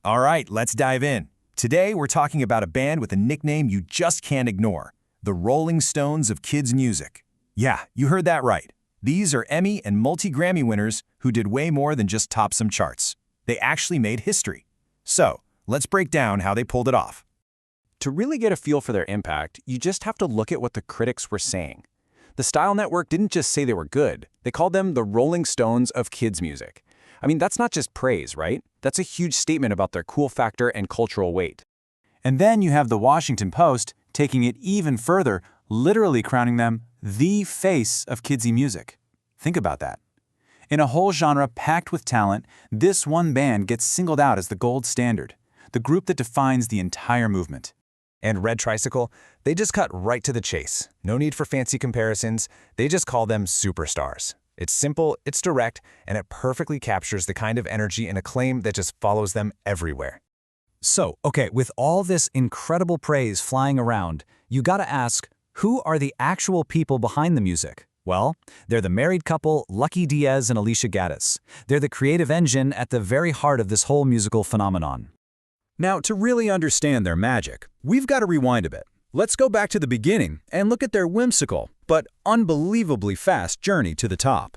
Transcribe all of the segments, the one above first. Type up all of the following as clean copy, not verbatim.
All right, let's dive in. Today, we're talking about a band with a nickname you just can't ignore, the Rolling Stones of kids' music. Yeah, you heard that right. These are Emmy and multi-Grammy winners who did way more than just top some charts. They actually made history. So, let's break down how they pulled it off. To really get a feel for their impact, you just have to look at what the critics were saying. The Style Network didn't just say they were good, they called them the Rolling Stones of kids' music. I mean, that's not just praise, right? That's a huge statement about their cool factor and cultural weight. And then you have the Washington Post taking it even further, literally crowning them the face of kidsy music. Think about that. In a whole genre packed with talent, this one band gets singled out as the gold standard, the group that defines the entire movement. And Red Tricycle, they just cut right to the chase. No need for fancy comparisons. They just call them superstars. It's simple, it's direct, and it perfectly captures the kind of energy and acclaim that just follows them everywhere. So, with all this incredible praise flying around, you gotta ask, who are the actual people behind the music? Well, they're the married couple Lucky Diaz and Alisha Gaddis. They're the creative engine at the very heart of this whole musical phenomenon. Now, to really understand their magic, we've got to rewind a bit. Let's go back to the beginning and look at their whimsical, but unbelievably fast journey to the top.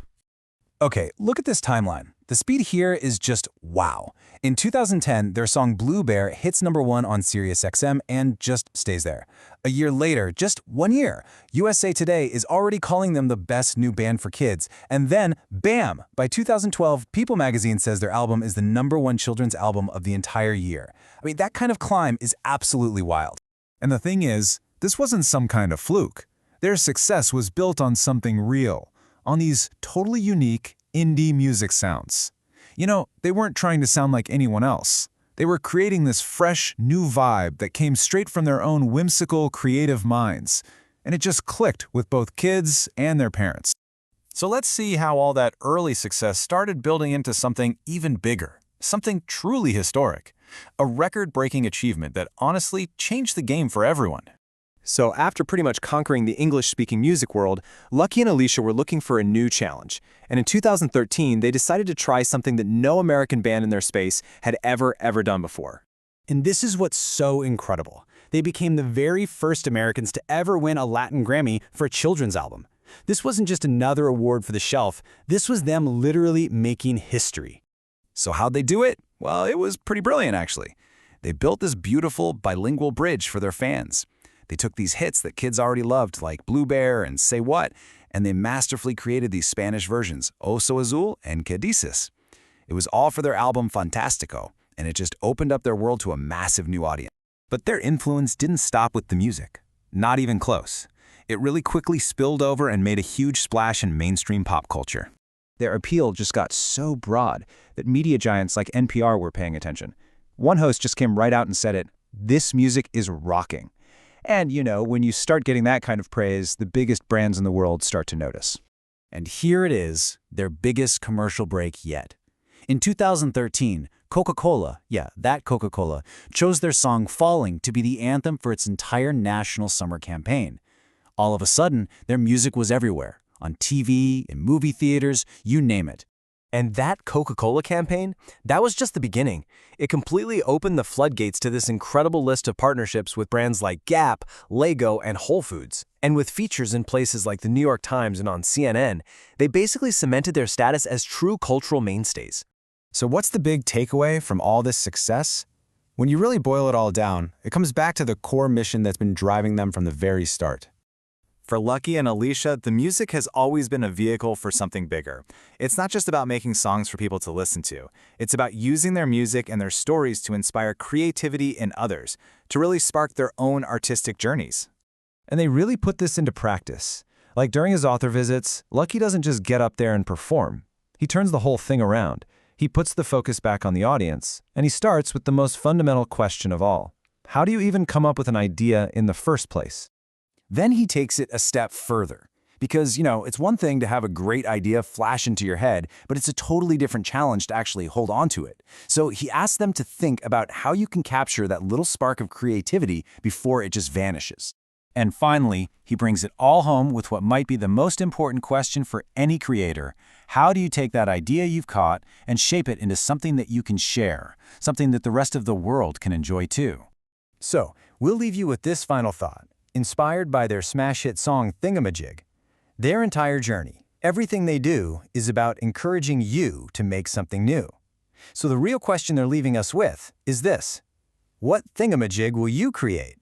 Okay, look at this timeline. The speed here is just wow. In 2010, their song Blue Bear hits #1 on SiriusXM and just stays there. A year later, just 1 year, USA Today is already calling them the best new band for kids. And then, bam! By 2012, People magazine says their album is the #1 children's album of the entire year. I mean, that kind of climb is absolutely wild. And the thing is, this wasn't some kind of fluke. Their success was built on something real, on these totally unique indie music sounds. You know, they weren't trying to sound like anyone else. They were creating this fresh, new vibe that came straight from their own whimsical, creative minds. And it just clicked with both kids and their parents. So let's see how all that early success started building into something even bigger, something truly historic, a record-breaking achievement that honestly changed the game for everyone. So after pretty much conquering the English-speaking music world, Lucky and Alisha were looking for a new challenge. And in 2013, they decided to try something that no American band in their space had ever done before. And this is what's so incredible. They became the very first Americans to ever win a Latin Grammy for a children's album. This wasn't just another award for the shelf. This was them literally making history. So how'd they do it? Well, it was pretty brilliant, actually. They built this beautiful bilingual bridge for their fans. They took these hits that kids already loved, like Blue Bear and Say What, and they masterfully created these Spanish versions, Oso Azul and Que Dices. It was all for their album Fantastico, and it just opened up their world to a massive new audience. But their influence didn't stop with the music. Not even close. It really quickly spilled over and made a huge splash in mainstream pop culture. Their appeal just got so broad that media giants like NPR were paying attention. One host just came right out and said it, "This music is rocking." And, you know, when you start getting that kind of praise, the biggest brands in the world start to notice. And here it is, their biggest commercial break yet. In 2013, Coca-Cola, that Coca-Cola, chose their song Falling to be the anthem for its entire national summer campaign. All of a sudden, their music was everywhere, on TV, in movie theaters, you name it. And that Coca-Cola campaign, that was just the beginning. It completely opened the floodgates to this incredible list of partnerships with brands like Gap, Lego, and Whole Foods. And with features in places like the New York Times and on CNN, they basically cemented their status as true cultural mainstays. So what's the big takeaway from all this success? When you really boil it all down, it comes back to the core mission that's been driving them from the very start. For Lucky and Alisha, the music has always been a vehicle for something bigger. It's not just about making songs for people to listen to. It's about using their music and their stories to inspire creativity in others, to really spark their own artistic journeys. And they really put this into practice. Like during his author visits, Lucky doesn't just get up there and perform. He turns the whole thing around. He puts the focus back on the audience, and he starts with the most fundamental question of all. How do you even come up with an idea in the first place? Then he takes it a step further. Because, it's one thing to have a great idea flash into your head, but it's a totally different challenge to actually hold on to it. So he asks them to think about how you can capture that little spark of creativity before it just vanishes. And finally, he brings it all home with what might be the most important question for any creator. How do you take that idea you've caught and shape it into something that you can share, something that the rest of the world can enjoy too? So, we'll leave you with this final thought. Inspired by their smash hit song Thingamajig, their entire journey, everything they do, is about encouraging you to make something new. So the real question they're leaving us with is this: what thingamajig will you create?